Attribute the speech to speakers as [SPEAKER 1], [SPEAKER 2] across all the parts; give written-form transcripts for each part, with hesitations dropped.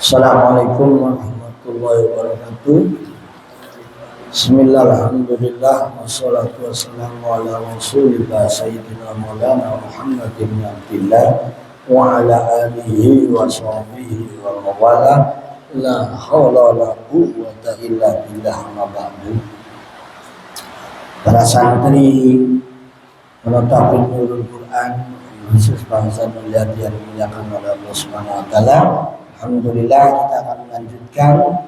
[SPEAKER 1] Assalamualaikum warahmatullahi wabarakatuh. Bismillah, alhamdulillah, wassalatu wassalamu ala rasulillah sayyidina maulana Muhammad bin Abdillah wa ala alihi wa sahbihi wa mawala. La hawla wa la quwwata illa billah, ma ba'du. Para santri penotapin Nurul Quran khusus bangsa melihat yang dimuliakan oleh Allah Subhanahu wa taala. Alhamdulillah, kita akan melanjutkan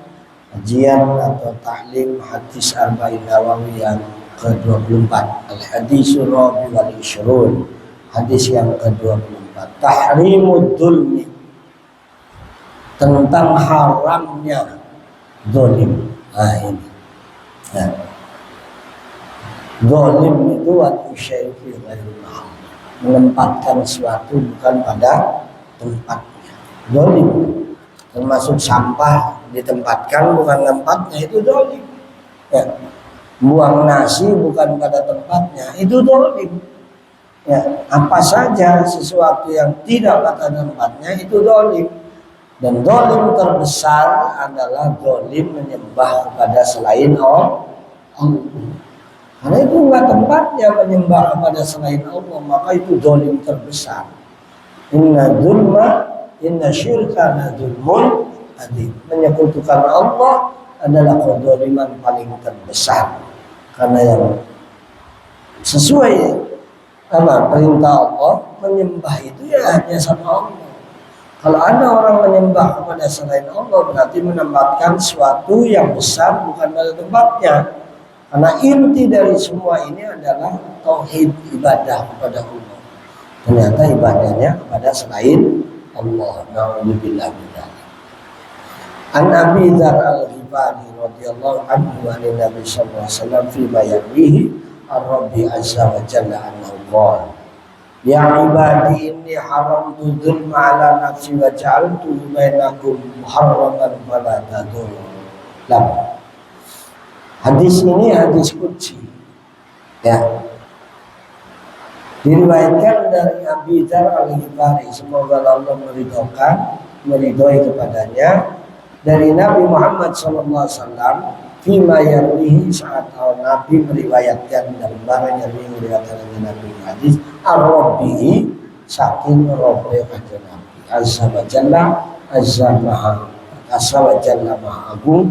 [SPEAKER 1] kajian atau tahlim hadis Arba'in Nawawi yang ke-24, Al-Hadisul Rabi wal Ishrun, hadis yang ke-24, Tahrimud Dzulmi, tentang haramnya zalim. Nah ini. Nah, zalim itu waktu syai'i ghairil mahal, menempatkan sesuatu bukan pada tempatnya. Zalim termasuk sampah ditempatkan bukan tempatnya, itu zalim. Ya. Buang nasi bukan pada tempatnya, itu zalim. Ya. Apa saja sesuatu yang tidak pada tempatnya itu zalim. Dan zalim terbesar adalah zalim menyembah kepada selain Allah. Karena itu bukan tempatnya menyembah kepada selain Allah, maka itu zalim terbesar. Inna syirka la dzulmun adzim. Menyekutukan Allah adalah kezaliman paling terbesar. Karena yang sesuai perintah Allah, menyembah itu ya hanya sama Allah. Kalau ada orang menyembah kepada selain Allah, berarti menempatkan sesuatu yang besar bukan pada tempatnya. Karena inti dari semua ini adalah tauhid, ibadah kepada Allah. Ternyata ibadahnya kepada selain Allah. Na'udzubillah min dzalik. An Abi Dzar Al-Ghifari radhiyallahu anhu an Nabi sallallahu alaihi wasallam fi ma yarwihi ar-Rabbi azza wa jalla annahu qala ya ibadi inni haramtu dzulma ala nafsi wa ja'altu bainakum muharraman fala tadzulmu. Hadis ini hadis qudsi. Ya. Diriwayatkan dari Abi Dzar Al-Ghifari, semoga Allah meridhoi kepadanya, dari Nabi Muhammad SAW, fima yarwihi, saat Nabi meriwayatkan dan barang yang meriwayatkan dari Nabi hadis ar-Rabbi, saking Rabbi kata Nabi azza wa jalla, azza wa jalla maha agung,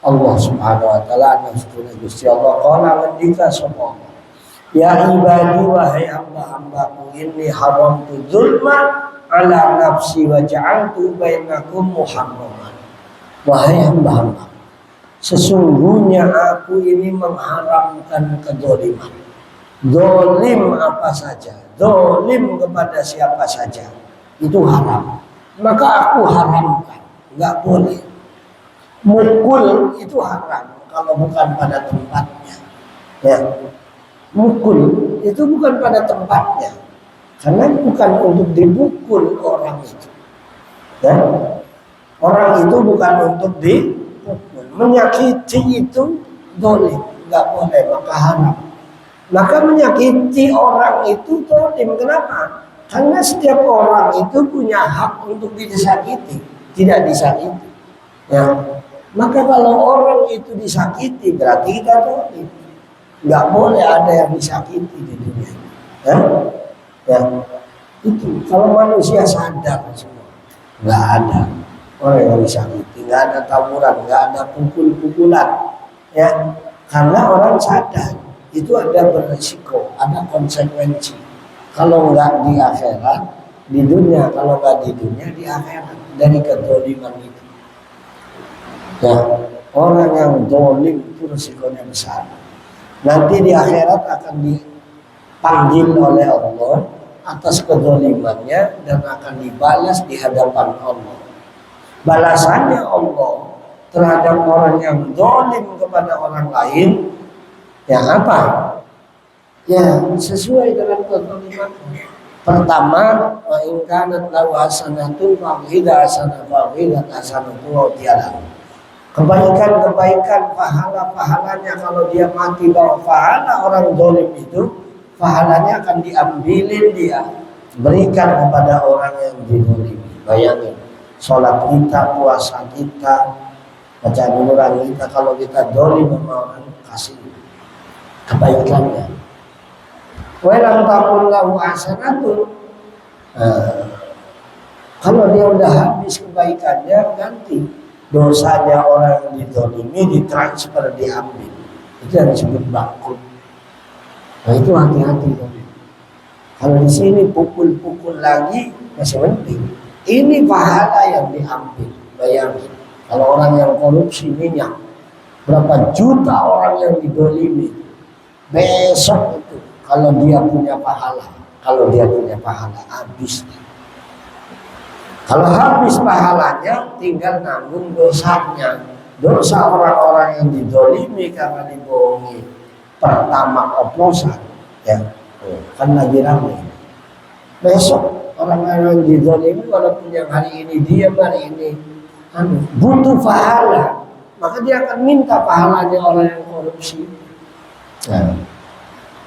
[SPEAKER 1] Allah subhanahu wa ta'ala, nafsunya Gusti Allah, qala ngendika sapa Allah, ya ibadi wahai hamba-hambaku, inni haramtu dzulma ala nafsi wa ja'altu bainakum muharraman. Wahai hamba-hamba, sesungguhnya aku ini mengharamkan kezaliman. Zalim apa saja, zalim kepada siapa saja, itu haram. Maka aku haramkan, enggak boleh. Mukul itu haram kalau bukan pada tempatnya. Ya. Mukul itu bukan pada tempatnya, karena bukan untuk dipukul orang itu. Ya? Orang itu bukan untuk dipukul. Menyakiti itu zalim, nggak boleh, maka haram. Maka menyakiti orang itu zalim. Kenapa? Karena setiap orang itu punya hak untuk disakiti, tidak disakiti. Ya. Maka kalau orang itu disakiti, berarti kita zalim. Nggak boleh ada yang disakiti di dunia. Ya, itu kalau manusia sadar semua, nggak ada orang yang disakiti, nggak ada tawuran, nggak ada pukul-pukulan. Ya, karena orang sadar itu ada beresiko, ada konsekuensi. Kalau nggak di akhirat, di dunia; kalau nggak di dunia, di akhirat, dari kezaliman itu. Ya, orang yang zalim itu resikonya besar. Nanti di akhirat akan dipanggil oleh Allah atas kezalimannya dan akan dibalas di hadapan Allah. Balasannya Allah terhadap orang yang zalim kepada orang lain, ya apa? Ya sesuai dengan kezalimannya. Pertama, wa in kanat lahu hasanatun fa idza hasanatu wa tiada. Kebaikan-kebaikan, pahala-pahalanya kalau dia mati bawa pahala orang zalim itu, pahalanya akan diambilin dia, berikan kepada orang yang dizalimi. Bayangin, sholat kita, puasa kita, bacaan Quran kita. Kalau kita dolim sama orang, kasih kebaikannya. Walam takun lahu hasanatun. Kalau dia udah habis kebaikannya, ganti dosanya orang yang didolimi, ditransfer, diambil. Itu yang disebut bakut. Nah itu hati-hati. Kalau di sini pukul-pukul lagi masih penting. Ini pahala yang diambil. Bayangin, kalau orang yang korupsi minyak, berapa juta orang yang didolimi, besok itu kalau dia punya pahala, habis. Kalau habis pahalanya, tinggal nanggung dosanya. Dosa orang-orang yang didolimi karena dibohongi pertama oplosan, ya kan lagi ramai. Besok orang yang didolimi, walaupun yang hari ini diam, hari ini butuh pahala, maka dia akan minta pahalanya orang yang korupsi.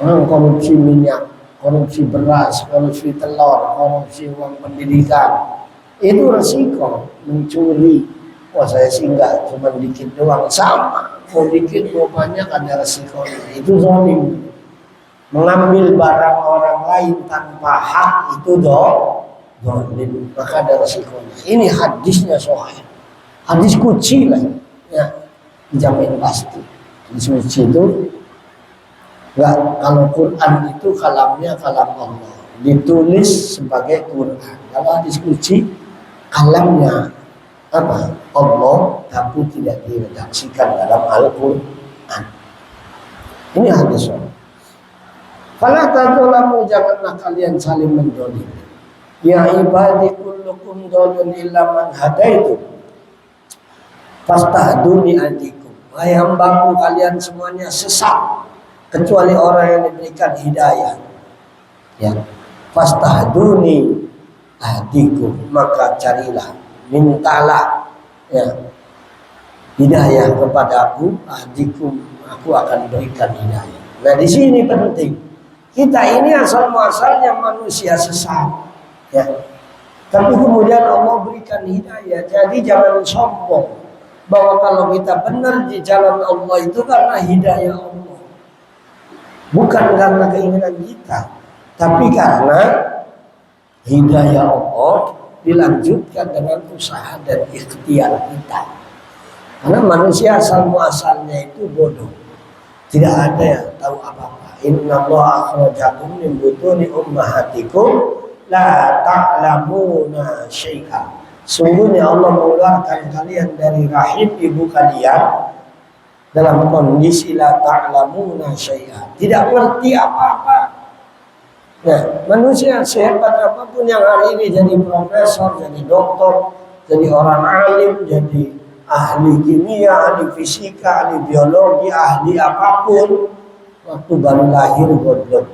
[SPEAKER 1] Orang korupsi minyak, korupsi beras, korupsi telur, korupsi uang pendidikan, itu resiko mencuri. Wah saya sih enggak, cuma dikit doang, sama mau dikit mau banyak ada resiko. Itu zalim. Mengambil barang orang lain tanpa hak itu zalim, maka ada resikonya. Ini hadisnya sahih, hadis kunci lah, ya dijamin pasti. Hadis kunci itu enggak, kalau Quran itu kalamnya kalam Allah, ditulis sebagai Quran. Kalau hadis kunci kalamnya apa? Allah, tapi tidak diredaksikan dalam Al-Quran. Ini hadis. Fala tadzalamu, janganlah kalian saling mendolim. Ya ibadi kullukum dolun illa man hadaitu fastahduni adikum. Hai hambaku, kalian semuanya sesat kecuali orang yang diberikan hidayah. Ya, fastahduni adikum, maka carilah, mintalah ya hidayah kepada aku, adikum, aku akan berikan hidayah. Nah di sini penting, kita ini asal muasalnya manusia sesat, ya. Tapi kemudian Allah berikan hidayah. Jadi jangan sombong bahwa kalau kita benar di jalan Allah itu karena hidayah Allah, bukan karena keinginan kita, tapi karena hidayah Allah dilanjutkan dengan usaha dan ikhtiar kita. Karena manusia asal muasalnya itu bodoh, tidak ada yang tahu apa-apa. Inna Allah akhrajakum min butuni ummahatikum la ta'lamuna syai'a. Sungguhnya Allah mengeluarkan kalian dari rahim ibu kalian dalam kondisi la ta'lamuna syai'a, tidak mengerti apa-apa. Nah, manusia sehebat apapun yang hari ini jadi profesor, jadi doktor, jadi orang alim, jadi ahli kimia, ahli fisika, ahli biologi, ahli apapun, waktu baru lahir goblok,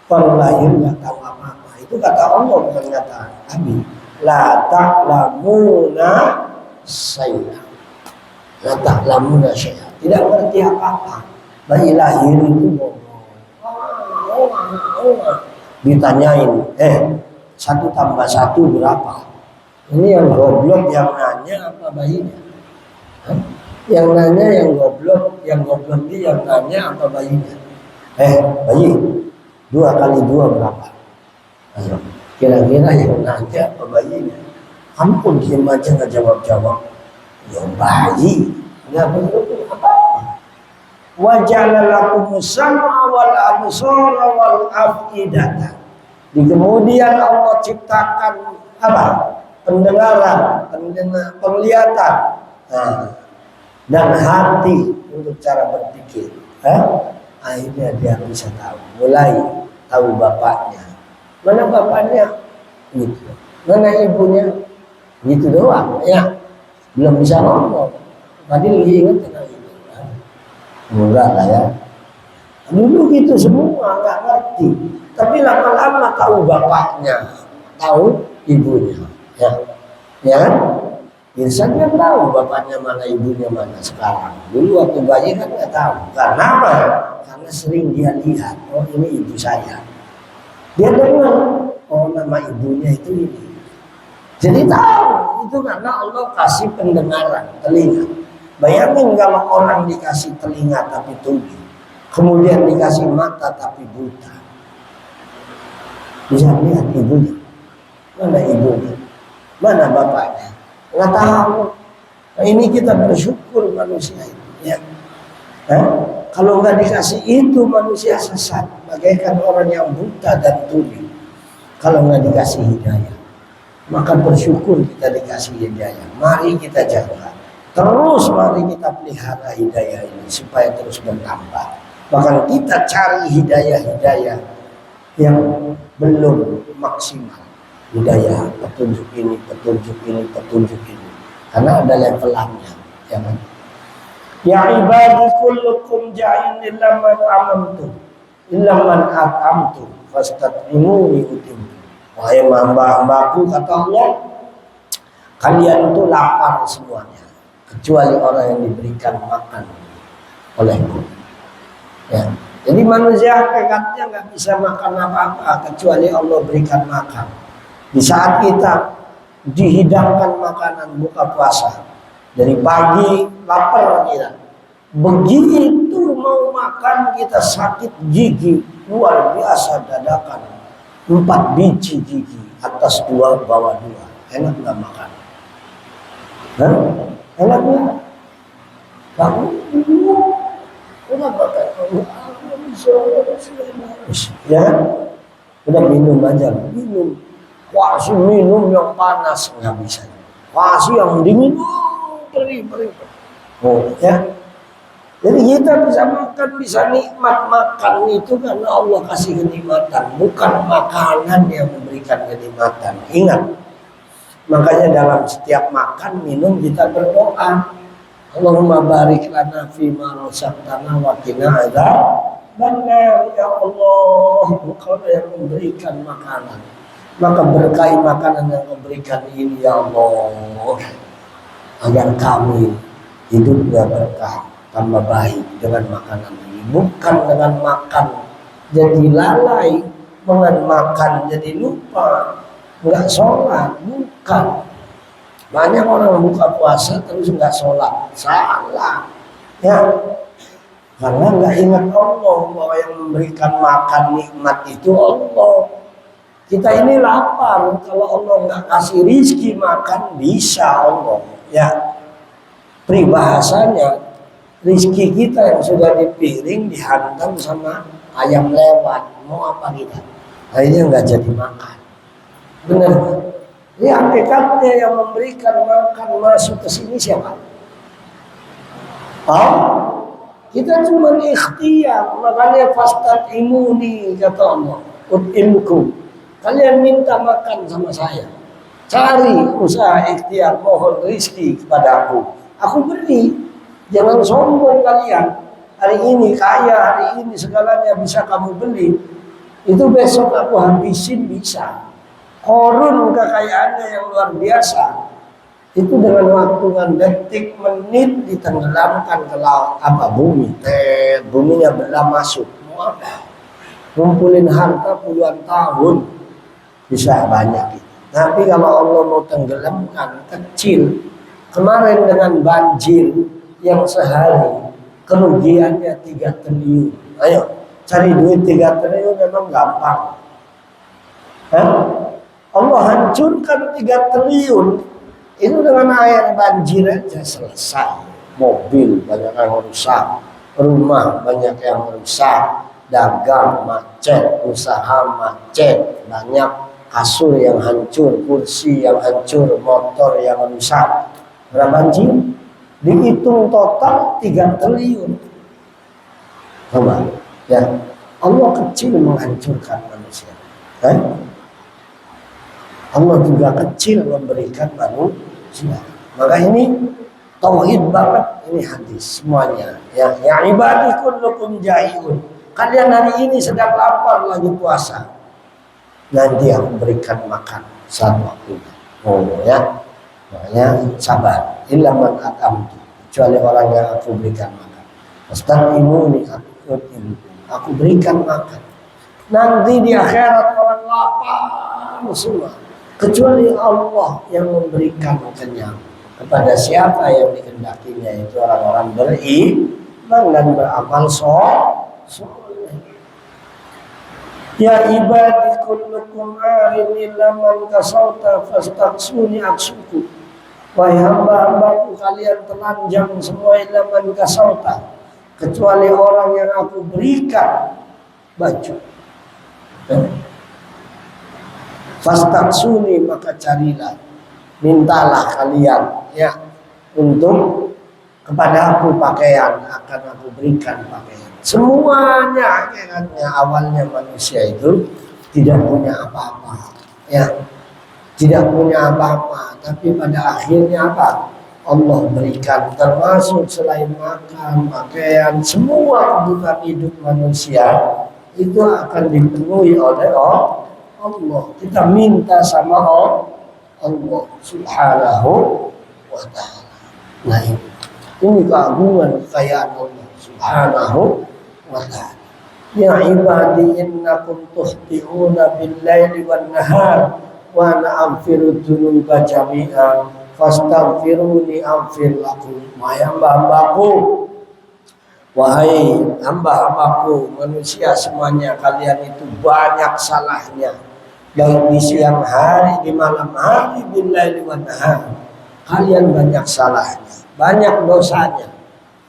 [SPEAKER 1] baru lahir nggak tahu apa-apa. Itu kata Allah, bukan kata Nabi. La ta'lamuna syai'a, la ta'lamuna syai'a, tidak mengerti apa-apa. Bayi lahir itu bohong. Ditanyain, 1 tambah 1 berapa? Ini yang goblok yang nanya apa bayinya? Yang nanya yang goblok ini yang nanya apa bayinya? Bayi, 2 kali 2 berapa? Ayo, kira-kira yang nanya apa bayinya? Ampun, diam aja nggak jawab-jawab. Ya bayi, nggak betul apa? Wa ja'ala lakumus sam'a wal absara wal af'idata. Di kemudian Allah ciptakan apa? Pendengaran, penglihatan, dan hati untuk cara berpikir. Akhirnya dia bisa tahu, mulai tahu bapaknya. Mana bapaknya? Gitu. Mana ibunya? Gitu doang, ya. Belum bisa ngomong. Tadi lagi ingat tentang itu. Enggak lah ya. Dulu gitu semua, nggak ngerti. Tapi lama-lama tahu bapaknya, tahu ibunya. Ya kan? Insan kan tahu bapaknya mana, ibunya mana sekarang. Dulu waktu bayi kan nggak tahu. Karena apa? Karena sering dia lihat, oh ini ibu saya. Dia dengar, oh nama ibunya itu ini. Jadi tahu, itu karena Allah kasih pendengaran, telinga. Bayangin kalau orang dikasih telinga tapi tuli, kemudian dikasih mata tapi buta. Bisa lihat ibunya. Mana ibunya? Mana bapaknya? Nggak tahu. Nah, ini kita bersyukur manusia itu. Ya. Kalau nggak dikasih itu manusia sesat, bagaikan orang yang buta dan tuli. Kalau nggak dikasih hidayah, maka bersyukur kita dikasih hidayah. Mari kita jaga. Terus mari kita pelihara hidayah ini supaya terus bertambah. Bahkan kita cari hidayah-hidayah yang belum maksimal. Hidayah petunjuk ini, petunjuk ini, petunjuk ini. Karena ada levelannya, ya kan? Ya ibadi kullukum ja'in illa man amantu illa man atamtu fastat'imuni utim. Wahai hamba-hambaku, kata Allah, kalian itu lapar semuanya kecuali orang yang diberikan makan olehku. Ya. Jadi manusia hakikatnya nggak bisa makan apa-apa kecuali Allah berikan makan. Di saat kita dihidangkan makanan buka puasa, dari pagi lapar kita, begitu mau makan kita sakit gigi luar biasa dadakan, 4 biji gigi, atas 2 bawah 2. Enak nggak makan? Hah? Enak nggak? Kamu udah makan? Ya, udah minum aja, minum. Kasih minum yang panas nggak bisa. Kasih yang dingin, perih. Oh ya. Jadi kita bisa makan, bisa nikmat makan itu karena Allah kasih kenikmatan, bukan makanan yang memberikan kenikmatan. Ingat, makanya dalam setiap makan minum kita berdoa, Allahumma barik lana fima razaqtana wa qina adzabannar. Ya Allah, Engkau yang memberikan makanan, maka berkahi makanan yang kau berikan ini ya Allah, agar kami hidupnya berkah, tambah baik dengan makanan ini. Bukan dengan makan jadi lalai, dengan makan jadi lupa, nggak sholat. Bukan. Banyak orang buka puasa terus nggak sholat, salah ya, karena nggak ingat Allah bahwa yang memberikan makan nikmat itu Allah. Kita ini lapar, kalau Allah nggak kasih rizki makan bisa Allah ya. Peribahasanya, rizki kita yang sudah di piring dihantam sama ayam lewat, mau apa kita? Akhirnya nggak jadi makan. Benar? Ini hakikatnya yang memberikan makan masuk ke sini siapa? Kita cuma ikhtiar, makanya fastat'imuni kata Allah, ut'imkum. Kalian minta makan sama saya, cari usaha ikhtiar, mohon rizki kepada aku beri. Jangan sombong kalian. Hari ini kaya, hari ini segalanya bisa kamu beli, itu besok aku habisin bisa. Korun kekayaannya yang luar biasa, itu dengan waktu detik menit ditenggelamkan ke laut bumi. Buminya belah masuk. Mau apa? Ngumpulin harta puluhan tahun bisa banyak. Tapi kalau Allah mau tenggelamkan kecil. Kemarin dengan banjir yang sehari kerugiannya 3 triliun. Ayo cari duit 3 triliun memang gampang. Allah hancurkan 3 triliun itu dengan air banjir aja selesai. Mobil banyak yang rusak, rumah banyak yang rusak, dagang macet, usaha macet, banyak kasur yang hancur, kursi yang hancur, motor yang rusak. Berapa banjir? Dihitung total 3 triliun. Coba ya, Allah kecil menghancurkan manusia. Allah juga kecil memberikan manusia. Maka ini tauhid banget, ini hadis semuanya. Ya ibadi kullukum ja'iun. Kalian hari ini sedang lapar lagi puasa. Nanti aku berikan makan saat waktunya. Oh ya. Makanya sabar. Illa man atamtu. Kecuali orang yang aku berikan makan. Fastamimuni aku berikan makan. Nanti di akhirat orang lapar semua. kecuali Allah yang memberikan kenyang kepada siapa yang dikehendakinya, itu orang-orang beriman dan beramal soleh. Ya ibadi kullukum arin illa man kasauta fastaksuni aksuku. Wahai hamba-hambaku, kalian telanjang semua illa man kasauta, kecuali orang yang aku berikan baju. Fastaksuni, maka carilah, mintalah kalian ya untuk kepada aku pakaian, akan aku berikan pakaian. Semuanya hakikatnya awalnya manusia itu tidak punya apa-apa, ya, tidak punya apa-apa, tapi pada akhirnya apa? Allah berikan, termasuk selain makan, pakaian, semua kebutuhan hidup manusia itu akan dipenuhi oleh Allah. Kita minta sama Allah Subhanahu wa ta'ala. Nah, ini keagungan kekayaan Allah Subhanahu wa ta'ala. Ya ibadi innakum tuhti'una bil-laili wan-nahar wa ana aghfiru dzunuba jami'an fastaghfiruni aghfir lakum. Wahai hamba-hambaku, wahai hamba-hambaku manusia semuanya, kalian itu banyak salahnya, baik di siang hari, di malam hari, bil-laili wan-nahar. Kalian banyak salahnya, banyak dosanya.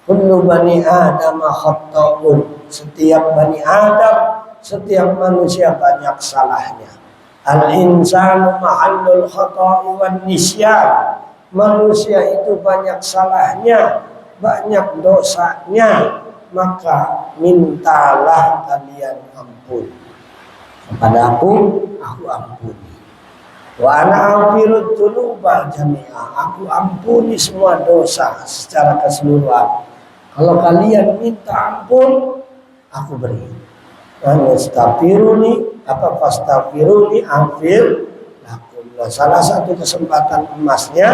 [SPEAKER 1] Kullu bani Adam khata'un. Setiap bani Adam, setiap manusia banyak salahnya. Al-insanu mahallul khata'i wan nisyan. Manusia itu banyak salahnya, banyak dosanya, maka mintalah kalian ampun kepada aku ampuni. Wa ana aghfiru dzunuba jami'a. Aku ampuni semua dosa secara keseluruhan. Kalau kalian minta ampun, aku beri. Astagfiruni, fastaghfiruni aghfir lakum. Salah satu kesempatan emasnya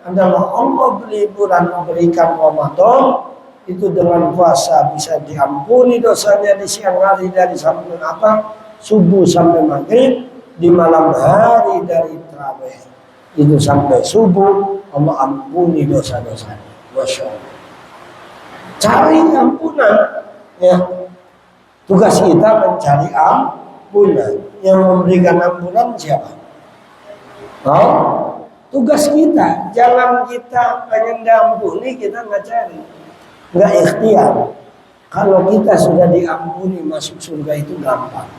[SPEAKER 1] adalah Allah berliburan memberikan Ramadan itu dengan puasa bisa diampuni dosanya di siang hari dari sampai subuh sampai maghrib, di malam hari dari tarawih itu sampai subuh, Allah ampuni dosa-dosanya. Masya Allah. Cari ampunan, ya. Tugas kita mencari ampunan. Yang memberikan ampunan siapa? Tugas kita. Jangan kita pengen diampuni kita nggak cari, nggak ikhtiar. Kalau kita sudah diampuni, masuk surga itu gampang.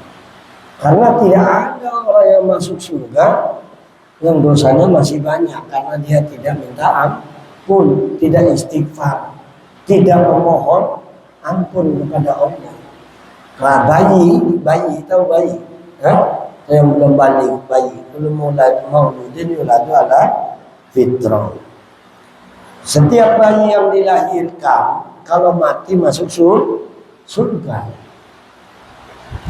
[SPEAKER 1] Karena tidak ada orang yang masuk surga yang dosanya masih banyak, karena dia tidak minta ampun, tidak istighfar, tidak memohon ampun kepada Allah. Nah, bayi tahu bayi, yang belum balik, bayi belum mulai mauludin yuladu ala fitrah. Setiap bayi yang dilahirkan kalau mati masuk surga.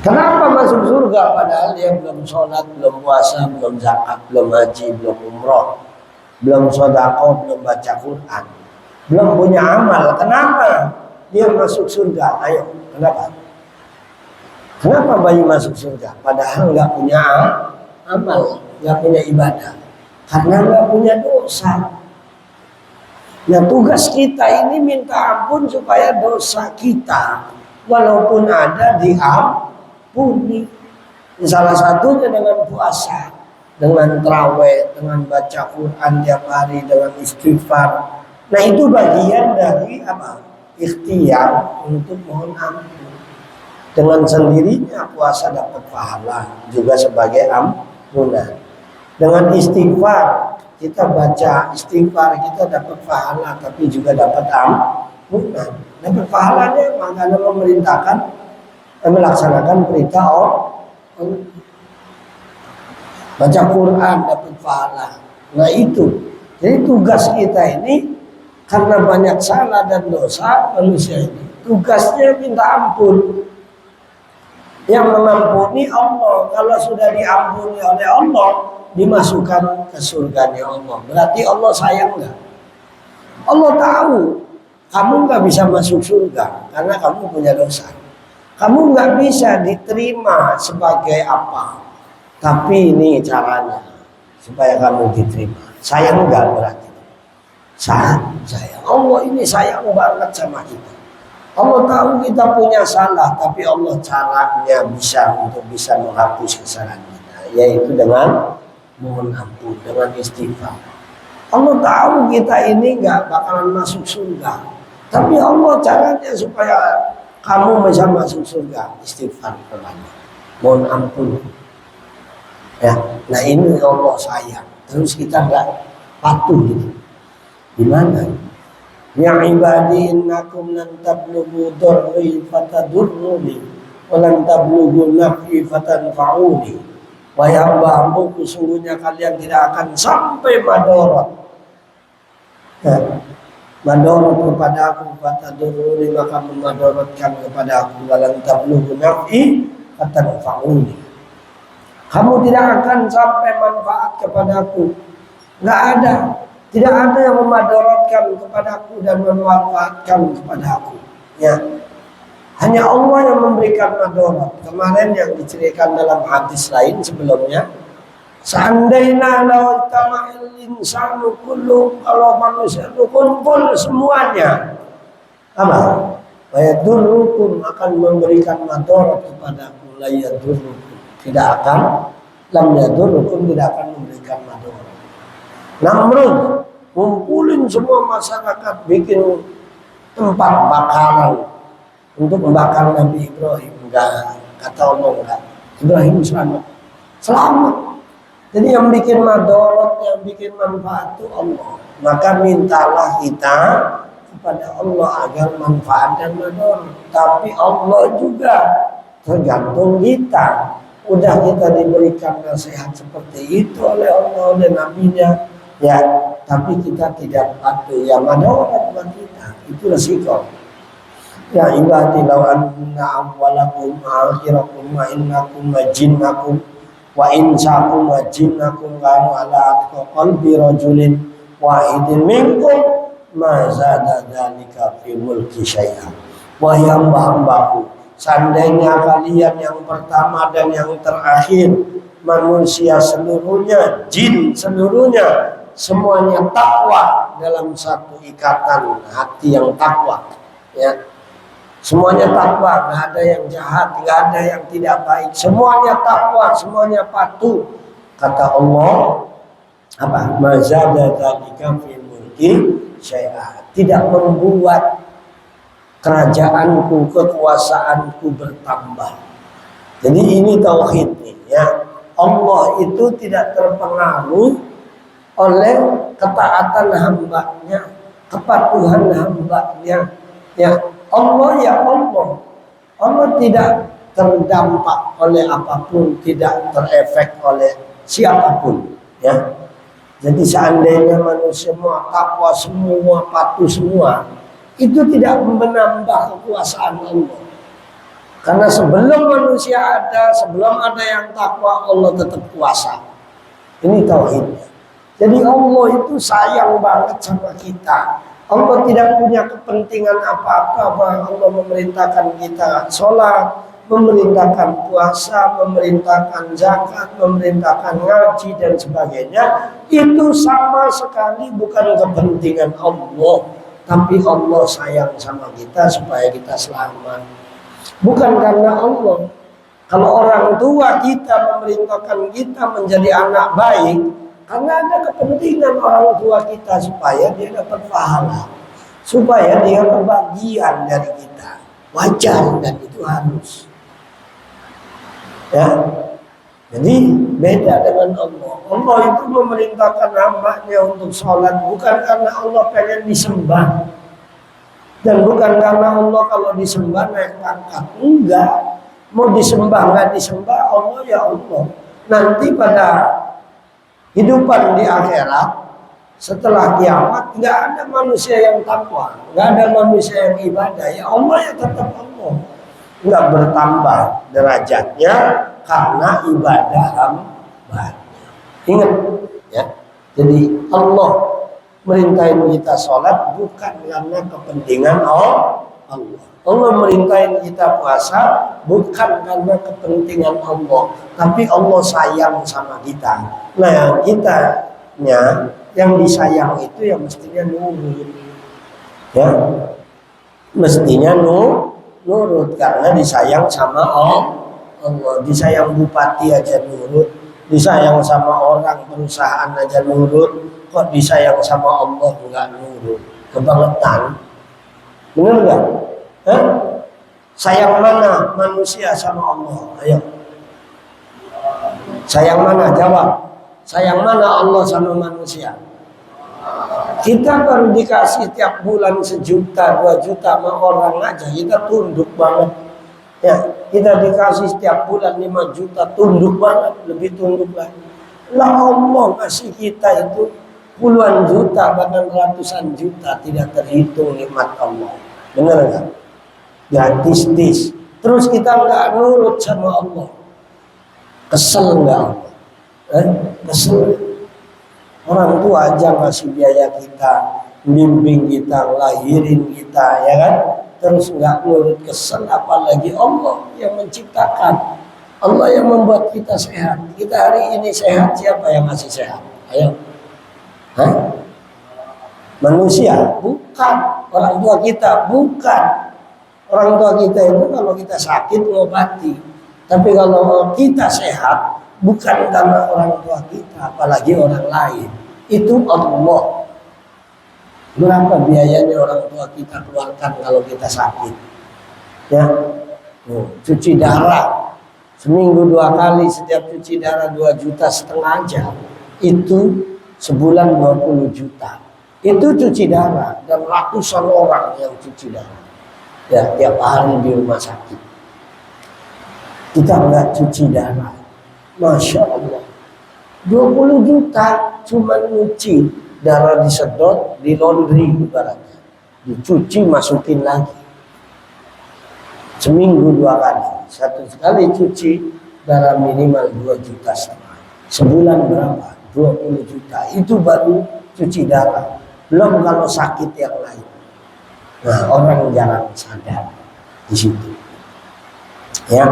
[SPEAKER 1] Kenapa masuk surga? Padahal dia belum sholat, belum puasa, belum zakat, belum haji, belum umroh, belum sedekah, belum baca Quran, belum punya amal. Kenapa dia masuk surga? Ayo, kenapa? Kenapa bayi masuk surga? Padahal nggak punya amal, nggak punya ibadah, karena nggak punya dosa. Nah, tugas kita ini minta ampun supaya dosa kita, walaupun ada, diampuni. Salah satunya dengan puasa, dengan tarawih, dengan baca Quran tiap hari, dengan istighfar. Nah, itu bagian dari apa? Ikhtiar untuk mohon ampun. Dengan sendirinya puasa dapat pahala juga sebagai ampunan. Dengan istighfar, kita baca istighfar, kita dapat pahala tapi juga dapat ampunan. Dapat pahalanya makanya memerintahkan melaksanakan perintah Allah. Baca Quran dapat pahala. Nah itu. Jadi tugas kita ini karena banyak salah dan dosa manusia ini, tugasnya minta ampun. Yang mengampuni Allah. Kalau sudah diampuni oleh Allah, dimasukkan ke surganya Allah. Berarti Allah sayang nggak? Allah tahu kamu nggak bisa masuk surga karena kamu punya dosa. Kamu nggak bisa diterima sebagai apa. Tapi ini caranya. supaya kamu diterima. Sayang enggak berarti? Sayang. Allah ini sayang banget sama kita. Allah tahu kita punya salah, tapi Allah caranya untuk bisa menghapus kesalahan kita, yaitu dengan mohon ampun, dengan istighfar. Allah tahu kita ini nggak bakalan masuk surga, tapi Allah caranya supaya kamu bisa masuk surga, istighfar kepada, mohon ampun. Ya, nah ini Allah sayang. Terus kita nggak patuh gitu. Gimana? Ya ibadi innakum lan tablughu darri fatadurruni wa lan tablughu naf'i fatanfa'uni. Wahai hamba-hambaku, sesungguhnya kalian tidak akan sampai madarat. Madarat kepada aku, fatadurruni, maka memadaratkan kepada aku, wa lan tablughu naf'i fatanfa'uni. Kamu tidak akan sampai manfaat kepada aku. Nggak ada. Tidak ada yang memadaratkan kepadaku dan memanfaatkan kepadaku. Ya. Hanya Allah yang memberikan madarat. Kemarin yang diceritakan dalam hadis lain sebelumnya, seandainya law tama'il insanu kullu, kalau manusia itu kumpul semuanya, apa? Wayadurrukum, akan memberikan madarat kepadaku, la yadurrukum, tidak akan, lam yadurrukum, tidak akan memberikan madarat. Namrud ngumpulin semua masyarakat, bikin tempat bakaran untuk membakar Nabi Ibrahim. Enggak, kata Allah enggak. Ibrahim selamat. Jadi yang bikin madarat, yang bikin manfaat itu Allah. Maka mintalah kita kepada Allah agar manfaat dan madarat. Tapi Allah juga tergantung kita. Udah kita diberikan nasihat seperti itu oleh Allah dan Nabi-Nya, ya, tapi kita tidak patuh, ya madarat buat kita. Itu resiko. Ya ibadi law anna awwalakum akhirakum wa innakum wa jinnakum wa insakum wa jinnakum kanu ala atqa qalbi rajulin wahidin minkum ma zada dzalika fi mulki syai'an. Wahai hamba-hambaku, seandainya kalian yang pertama dan yang terakhir, manusia seluruhnya, jin seluruhnya, semuanya takwa dalam satu ikatan hati yang takwa, ya. Semuanya takwa, nggak ada yang jahat, nggak ada yang tidak baik. Semuanya takwa, semuanya patuh. Kata Allah, apa? Mazada dzalika fi mulki syai'a. Tidak membuat kerajaanku, kekuasaanku bertambah. Jadi ini tauhid nih, ya. Allah itu tidak terpengaruh oleh ketaatan hambanya, kepatuhan hambanya, ya. Allah ya Allah. Allah tidak terdampak oleh apapun, tidak terefek oleh siapapun, ya. Jadi seandainya manusia semua takwa semua, patuh semua, itu tidak menambah kekuasaan Allah. Karena sebelum manusia ada, sebelum ada yang takwa, Allah tetap kuasa. Ini tauhidnya. Jadi Allah itu sayang banget sama kita. Allah tidak punya kepentingan apa-apa. Allah memerintahkan kita sholat, memerintahkan puasa, memerintahkan zakat, memerintahkan ngaji dan sebagainya. Itu sama sekali bukan kepentingan Allah, tapi Allah sayang sama kita supaya kita selamat. Bukan karena Allah. Kalau orang tua kita memerintahkan kita menjadi anak baik, karena ada kepentingan orang tua kita supaya dia dapat pahala, supaya dia kebagian dari kita. Wajar dan itu harus. Ya, jadi beda dengan Allah. Allah itu memerintahkan hambanya untuk sholat bukan karena Allah pengen disembah, dan bukan karena Allah kalau disembah naik pangkat. Enggak, mau disembah nggak disembah, Allah ya Allah. Nanti pada hidupan di akhirat setelah kiamat nggak ada manusia yang takwa, nggak ada manusia yang ibadah, ya Allah ya tetap Allah, nggak bertambah derajatnya karena ibadah hamba. Ingat ya, jadi Allah merintahin kita sholat bukan karena kepentingan Allah. Allah merintahin kita puasa bukan karena kepentingan Allah, tapi Allah sayang sama kita. Nah, kitanya yang disayang itu yang mestinya nurut, ya, mestinya nurut karena disayang sama Allah. Disayang bupati aja nurut, disayang sama orang perusahaan aja nurut, kok disayang sama Allah enggak nurut? Kebangetan, bener nggak? Sayang mana manusia sama Allah? Ayo, sayang mana? Jawab. Sayang mana Allah sama manusia? Kita baru dikasih tiap bulan 1 juta, 2 juta sama orang aja, kita tunduk banget. Ya, kita dikasih setiap bulan 5 juta, tunduk banget, lebih tunduk lagi. Lah Allah kasih kita itu puluhan juta, bahkan ratusan juta, tidak terhitung nikmat Allah. Benar nggak? Gratis. Terus kita nggak nurut sama Allah. Kesel nggak Allah? Kesel. Orang tua aja ngasih biaya kita, bimbing kita, lahirin kita, ya kan? Terus nggak nurut, kesel, apalagi Allah yang menciptakan, Allah yang membuat kita sehat. Kita hari ini sehat, siapa yang ngasih sehat? Ayo. Manusia? Bukan. Orang tua kita? Bukan. Orang tua kita itu kalau kita sakit mengobati. Tapi kalau kita sehat, bukan karena orang tua kita, apalagi orang lain. Itu Allah. Berapa biayanya orang tua kita keluarkan kalau kita sakit? Ya, cuci darah seminggu 2 kali, setiap cuci darah 2,5 juta aja. Itu sebulan 20 juta. Itu cuci darah, dan ratusan orang yang cuci darah. Ya, tiap hari di rumah sakit. Kita nggak cuci darah. Masya Allah. 20 juta cuma nyuci. Darah disedot, di laundry ibaratnya. Dicuci, masukin lagi. Seminggu 2 kali. 1 kali cuci, darah minimal 2,5 juta. Sebulan berapa? 20 juta. Itu baru cuci darah. Belum kalau sakit yang lain. Nah, orang jarang sadar di situ. Ya,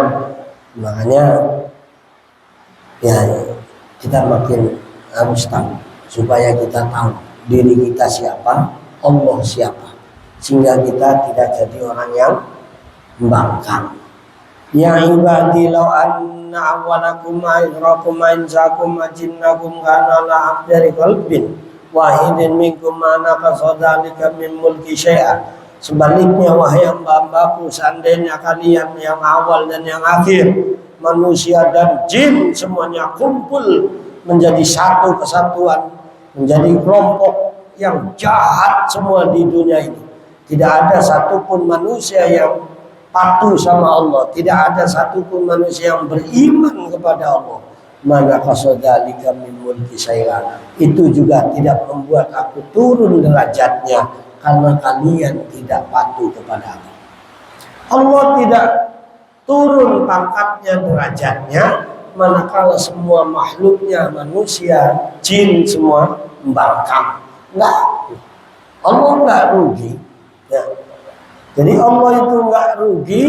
[SPEAKER 1] makanya ya kita makin harus tahu supaya kita tahu diri kita siapa, Allah siapa, sehingga kita tidak jadi orang yang membangkang. Ya ibadi law anna awwalakum akhirakum insakum ajinnakum kana la abdari qalbin wahidin minkum mana kasodalika min mulki syai'an. Sebaliknya wahai hamba-hambaku, seandainya kalian yang awal dan yang akhir, manusia dan jin semuanya kumpul menjadi satu kesatuan, menjadi kelompok yang jahat semua di dunia ini. Tidak ada satupun manusia yang patuh sama Allah, tidak ada satupun manusia yang beriman kepada Allah. Mana kasodalika min mulki syai'an. Itu juga tidak membuat aku turun derajatnya karena kalian tidak patuh kepada aku. Allah tidak turun pangkatnya, derajatnya, manakala semua makhluknya, manusia, jin semua membangkang. Enggak, Allah enggak rugi. Ya. Jadi Allah itu enggak rugi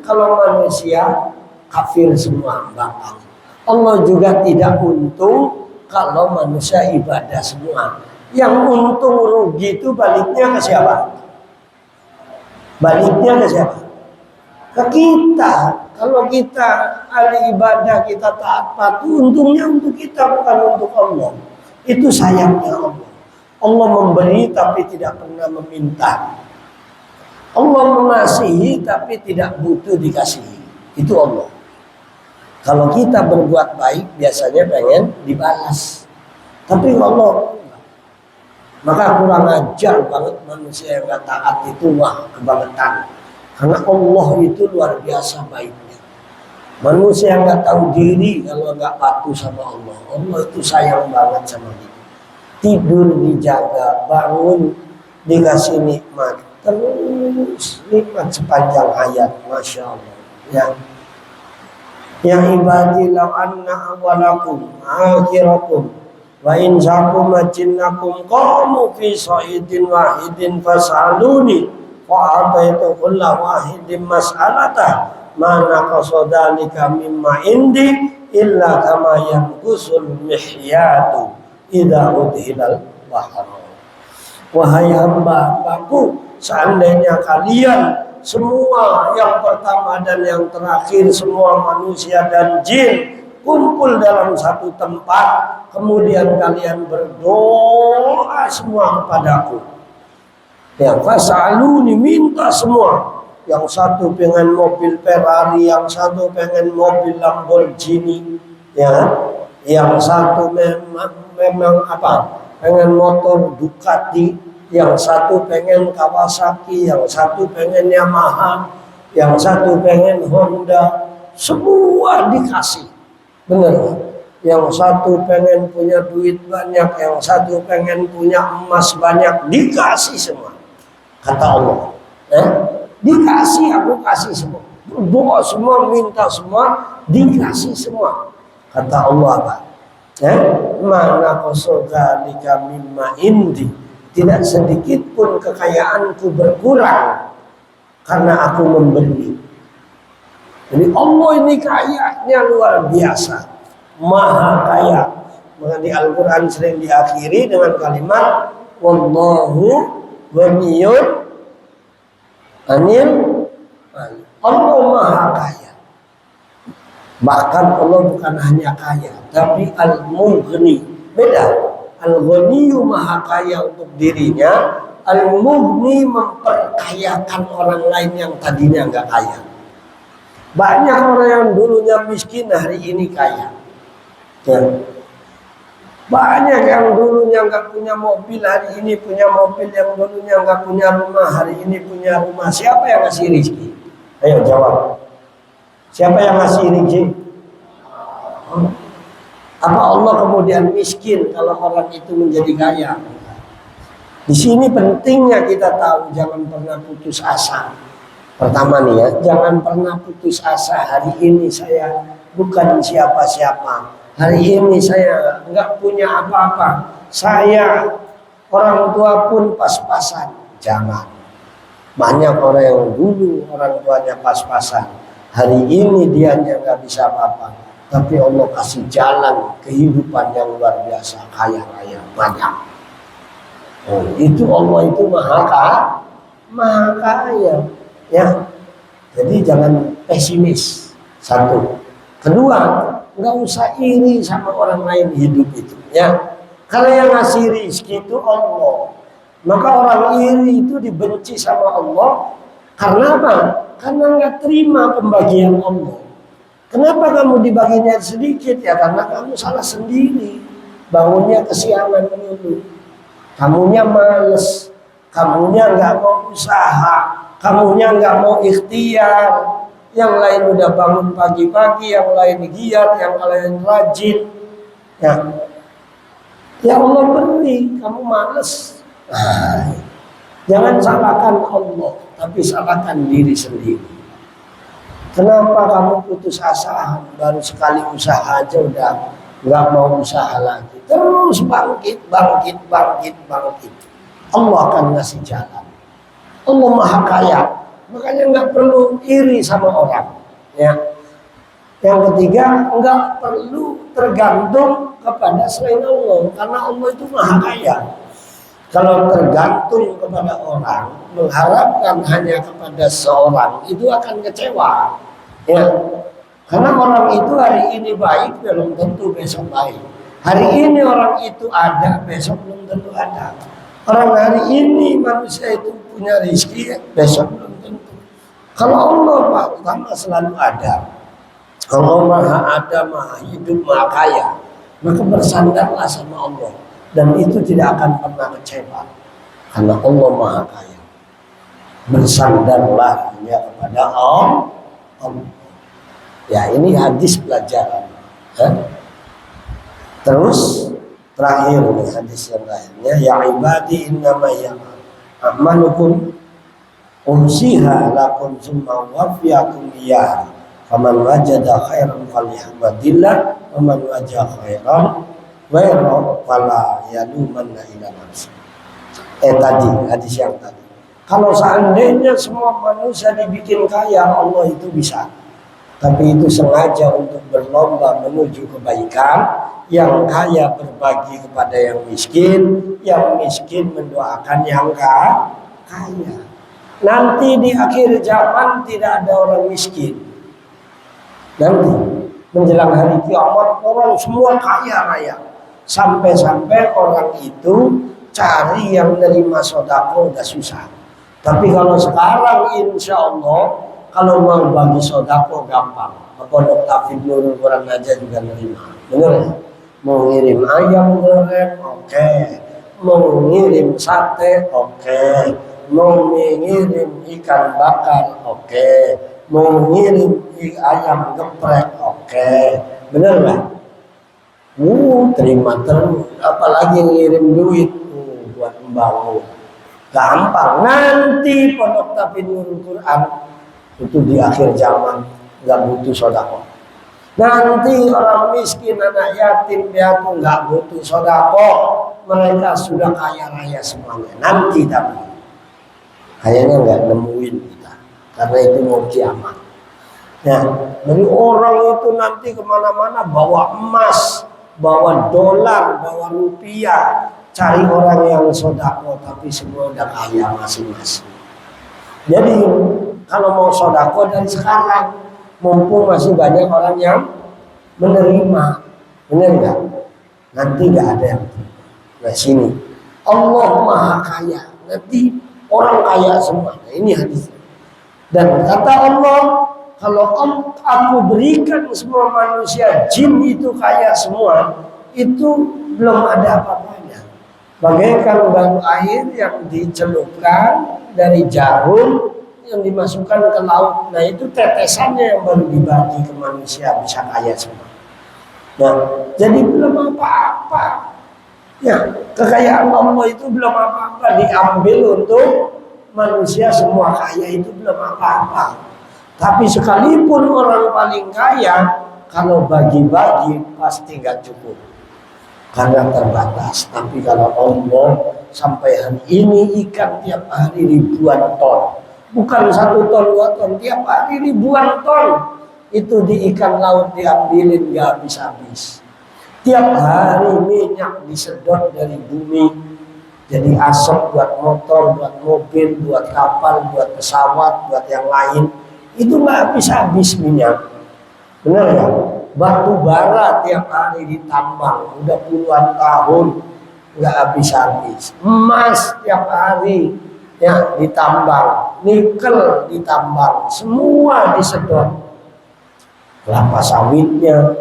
[SPEAKER 1] kalau manusia kafir semua membangkang. Allah juga tidak untung kalau manusia ibadah semua. Yang untung rugi itu baliknya ke siapa? Baliknya ke siapa? Ke kita. Kalau kita ahli ibadah, kita taat patuh, untungnya untuk kita, bukan untuk Allah. Itu sayangnya Allah. Allah memberi tapi tidak pernah meminta. Allah mengasihi tapi tidak butuh dikasihi. Itu Allah. Kalau kita berbuat baik biasanya pengen dibalas. Tapi Allah, maka kurang ajar banget manusia yang gak taat itu, wah kebangetan. Karena Allah itu luar biasa baiknya. Manusia yang gak tahu diri kalau gak patuh sama Allah, Allah itu sayang banget sama kita. Tidur dijaga, bangun dikasih nikmat, terus nikmat sepanjang hayat, Masya Allah. Ya ibadi law anna awalakum akhirakum wa insakum ajinnakum qamu fi sa'idin wahidin fasaluni fa'ataitu kulla wahidin mas'alatah ma naqasa dzalika mimma indi illa kama yanqusul mihyatu idza udhilal bahr. Wahai hamba-hambaku, seandainya kalian semua yang pertama dan yang terakhir, semua manusia dan jin kumpul dalam satu tempat, kemudian kalian berdoa semua kepadaku, ya fasaluni, minta semua, yang satu pengen mobil Ferrari, yang satu pengen mobil Lamborghini, ya, yang satu memang apa, pengen motor Ducati, yang satu pengen Kawasaki, yang satu pengen Yamaha, yang satu pengen Honda, semua dikasih. Benar. Yang satu pengen punya duit banyak, yang satu pengen punya emas banyak, dikasih semua. Kata Allah, dikasih, aku kasih semua. Doa semua, minta semua, dikasih semua. Kata Allah apa? Mana qasadzalika mimma indi, tidak sedikit pun kekayaanku berkurang karena aku memberi. Jadi Allah ini kayanya luar biasa, maha kaya. Maka di Al-Quran sering diakhiri dengan kalimat wallahu ghaniyun anil. Allah maha kaya. Bahkan Allah bukan hanya kaya, tapi al-mughni. Beda. Al-ghaniyu maha kaya untuk dirinya, al-mughni memperkayakan orang lain yang tadinya nggak kaya. Banyak orang yang dulunya miskin hari ini kaya. Ya. Banyak yang dulunya nggak punya mobil hari ini punya mobil, yang dulunya nggak punya rumah hari ini punya rumah. Siapa yang ngasih rezeki? Ayo jawab. Siapa yang ngasih rezeki? Apa Allah kemudian miskin kalau orang itu menjadi kaya? Di sini pentingnya kita tahu, jangan pernah putus asa. Pertama nih ya, jangan pernah putus asa. Hari ini saya bukan siapa-siapa. Hari ini saya nggak punya apa-apa. Saya orang tua pun pas-pasan. Jangan. Banyak orang yang dulu orang tuanya pas-pasan. Hari ini dia nggak bisa apa-apa. Tapi Allah kasih jalan kehidupan yang luar biasa, kaya-kaya, banyak. Itu Allah itu maha kaya. Ya, jadi jangan pesimis. Satu, kedua, nggak usah iri sama orang lain hidup itu. Ya, karena yang ngasih rezeki itu Allah. Maka orang iri itu dibenci sama Allah. Karena apa? Karena nggak terima pembagian Allah. Kenapa kamu dibaginya sedikit? Ya karena kamu salah sendiri. Bangunnya kesiangan dulu. Kamunya males. Kamunya nggak mau usaha. Kamunya nggak mau ikhtiar. Yang lain udah bangun pagi-pagi, yang lain giat, yang lain rajin. Ya Allah beri, kamu males. Jangan salahkan Allah, tapi salahkan diri sendiri. Kenapa kamu putus asa? Baru sekali usaha aja udah nggak mau usaha lagi. Terus bangkit. Allah akan ngasih jalan. Allah maha kaya, makanya nggak perlu iri sama orang. Ya. Yang ketiga, nggak perlu tergantung kepada selain Allah, karena Allah itu maha kaya. Kalau tergantung kepada orang, mengharapkan hanya kepada seorang, itu akan kecewa. Ya. Karena orang itu hari ini baik, belum tentu besok baik. Hari ini orang itu ada, besok belum tentu ada. Orang hari ini manusia itu punya rezeki, besok belum tentu. Kalau Allah Pak Utama selalu ada. Allah maha ada, maha hidup, maha kaya. Maka bersandarlah sama Allah. Dan itu tidak akan pernah kecewa. Karena Allah maha kaya. Bersandarlah hanya kepada Allah. Ya ini hadis pelajaran. Terus terakhir nih hadis yang lainnya, ya ibadi innama a'malukum umsiha lakum summa wafiyakum iyah faman wajada khairan falyahmadillah waman wajada khairan ghairan fala yalumanna ila nafsi. Tadi hadis yang tadi Kalau seandainya semua manusia dibikin kaya, Allah itu bisa. Tapi itu sengaja untuk berlomba menuju kebaikan. Yang kaya berbagi kepada yang miskin mendoakan yang kaya. Nanti di akhir zaman tidak ada orang miskin. Nanti menjelang hari kiamat orang semua kaya raya. Sampai-sampai orang itu cari yang nerima sodako udah susah. Tapi kalau sekarang insya Allah kalau mau bagi sodako gampang. Pondok Tahfidz Nurul Quran aja juga nerima. Bener ya? Mau ngirim ayam goreng, oke. Mau ngirim sate, oke. Mau ngirim ikan bakar, oke. Mau ngirim ayam geprek, oke. Bener nggak? Terima terus. Apalagi ngirim duit buat membangun. Gampang. Nanti Pondok Tahfidz Nurul Quran itu di akhir zaman nggak butuh sodako. Nanti orang miskin, anak yatim, piatu nggak butuh sodako. Mereka sudah kaya raya semuanya. Nanti tapi kayaknya nggak nemuin kita, karena itu mau kiamat. Ya, jadi orang itu nanti kemana-mana bawa emas, bawa dolar, bawa rupiah, cari orang yang sodako, tapi semua udah kaya masing-masing. Jadi kalau mau sodako dari sekarang, mumpung masih banyak orang yang menerima, benar nggak? Nanti nggak ada yang terima. Nah sini Allah Maha Kaya, nanti orang kaya semua. Nah, ini hadis. Dan kata Allah, kalau aku berikan semua manusia, jin itu kaya semua, itu belum ada apa-apanya. Bagaikan batu air yang dicelupkan dari jarum yang dimasukkan ke laut. Nah itu tetesannya yang baru dibagi ke manusia bisa kaya semua. Nah jadi belum apa-apa. Ya, kekayaan Allah itu belum apa-apa, diambil untuk manusia semua kaya itu belum apa-apa. Tapi sekalipun orang paling kaya, kalau bagi-bagi pasti nggak cukup karena terbatas. Tapi kalau Allah, sampai hari ini ikan tiap hari ribuan ton. Bukan 1 ton, 2 ton, tiap hari ribuan ton. Itu di ikan laut diambilin gak habis-habis. Tiap hari minyak disedot dari bumi. Jadi asap buat motor, buat mobil, buat kapal, buat pesawat, buat yang lain. Itu gak habis-habis minyak. Benar ya? Batu bara tiap hari ditambang. Udah puluhan tahun gak habis-habis. Emas tiap hari ya ditambang, nikel ditambang, semua disedot. Kelapa sawitnya,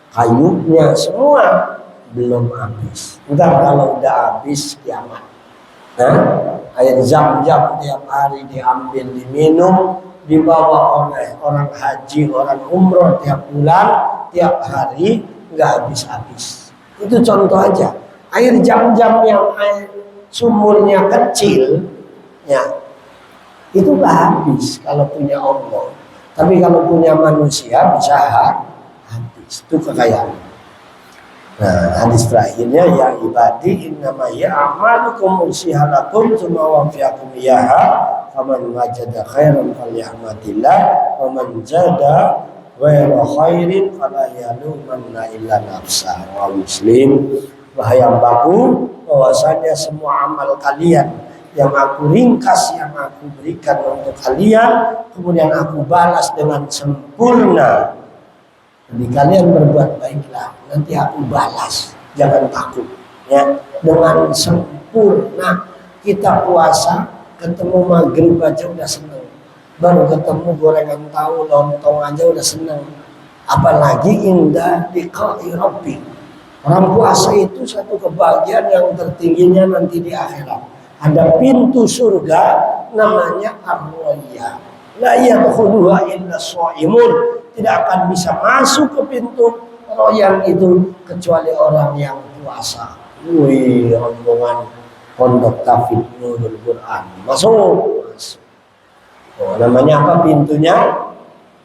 [SPEAKER 1] kayunya, semua belum habis. Entar kalau udah habis kiamat. Air zam-zam tiap hari diambil, diminum, dibawa oleh orang haji, orang umroh tiap bulan, tiap hari, nggak habis-habis. Itu contoh aja. Air zam-zam yang air sumurnya kecil, ya itu nggak habis kalau punya Allah. Tapi kalau punya manusia bisa habis. Itu kekayaan. Nah, hadis terakhirnya ya ibadi innama ya'malukum usihalakum tsumma wafiakum iyaha faman wajada khairan falyahmadillah wa man jada ghairu khairin fala yalumanna illa nafsah. Wa Muslim. Wahai hambaku, bahwasanya semua amal kalian yang aku ringkas, yang aku berikan untuk kalian, kemudian aku balas dengan sempurna. Jadi kalian berbuat baiklah, nanti aku balas, jangan takut. Ya, dengan sempurna. Kita puasa, ketemu maghrib aja udah seneng. Baru ketemu gorengan tahu, lontong aja udah seneng. Apalagi indah liqa'i rabbi. Orang puasa itu satu kebahagiaan yang tertingginya nanti di akhirat. Ada pintu surga namanya Ar-Rayyan. La yadkhuluha illa shaimun. Tidak akan bisa masuk ke pintu Rayyan itu kecuali orang yang puasa. Wih, rombongan Pondok Tahfidz Nurul Quran. Masuk. Oh, namanya apa pintunya?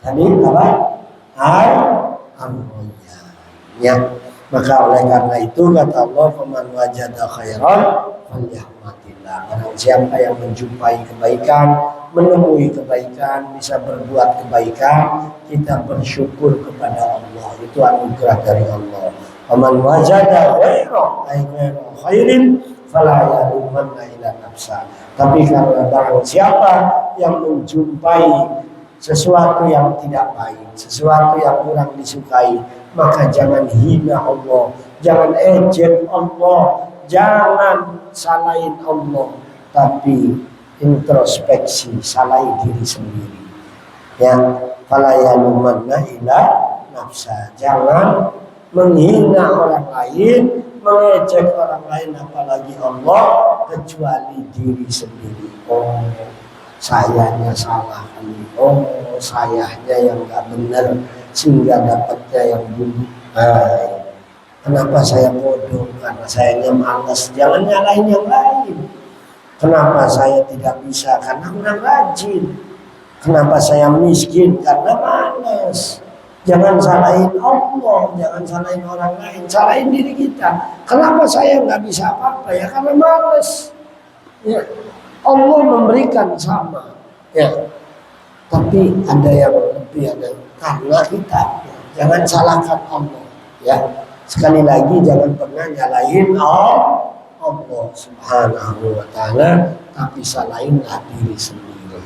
[SPEAKER 1] Tadi apa? Ar-Rayyan. Ya. Maka oleh karena itu kata Allah, "Faman wajada khairan falyahmadillah." Barang Siapa yang menjumpai kebaikan, menemui kebaikan, bisa berbuat kebaikan, kita bersyukur kepada Allah. Itu anugerah dari Allah. Faman wajada ghairu khairin fala yalumanna ila nafsa. Tapi kalau barang siapa yang menjumpai sesuatu yang tidak baik, sesuatu yang kurang disukai, maka jangan hina Allah, jangan ejek Allah, jangan salahin Allah, tapi introspeksi, salahi diri sendiri. Ya, fala yalumanna ila nafsa. Jangan menghina orang lain, mengejek orang lain, apalagi Allah, kecuali diri sendiri. Oh, sayanya salah kali. Oh, sayanya yang nggak benar sehingga dapatnya yang buruk. Kenapa saya bodoh? Karena sayanya malas. Jangan nyalahin yang lain. Kenapa saya tidak bisa? Karena kurang rajin. Kenapa saya miskin? Karena malas. Jangan salahin Allah, jangan salahin orang lain, salahin diri kita. Kenapa saya nggak bisa apa-apa? Ya karena malas. Ya, Allah memberikan sama. Ya, tapi ada yang lebih, ada karena kita. Ya, jangan salahkan Allah. Ya, sekali lagi jangan pernah nyalahin Allah Subhanahu wa Ta'ala, tapi salahinlah diri sendiri.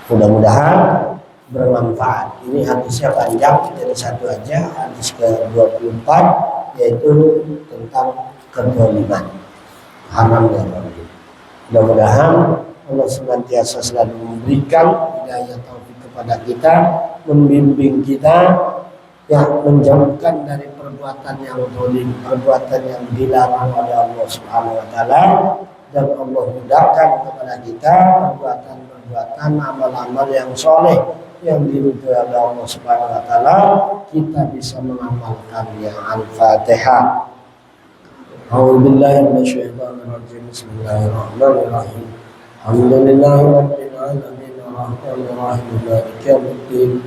[SPEAKER 1] Mudah-mudahan bermanfaat. Ini hadisnya panjang, jadi satu aja, hadis ke-24, yaitu tentang kezaliman, haram dan zalim. Mudah-mudahan Allah senantiasa selalu memberikan hidayah taufik kepada kita, membimbing kita, yang menjauhkan dari perbuatan yang zalim, perbuatan yang dilarang oleh Allah Subhanahu wa Ta'ala, dan Allah mudahkan kepada kita perbuatan amal-amal yang soleh yang diridhoi oleh Allah Subhanahu wa Ta'ala, kita bisa mengamalkannya. Al-Fatihah. A'udzubillahi minasyaitonir rajim. Bismillahirrahmanirrahim. Alhamdulillahirabbil alamin arrahmanir rahim maliki yaumiddin.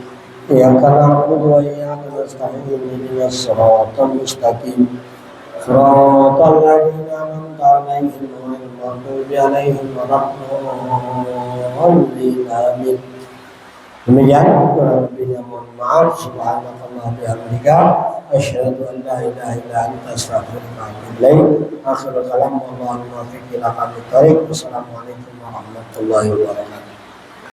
[SPEAKER 1] Iyyaka na'budu wa iyyaka nasta'in ihdinas siratal mustaqim. Siratal ladzina an'amta 'alaihim ghairil maghdubi 'alaihim waladdallin. Amin. Demikian kurang lebihnya mohon maaf. Subhanallahi bihamdika asyhadu an la ilaha illa anta astaghfiruka wa atubu ilaik. Akhirul kalam, wallahu muwaffiq ila aqwamit thoriq. Wassalamualaikum warahmatullahi wabarakatuh.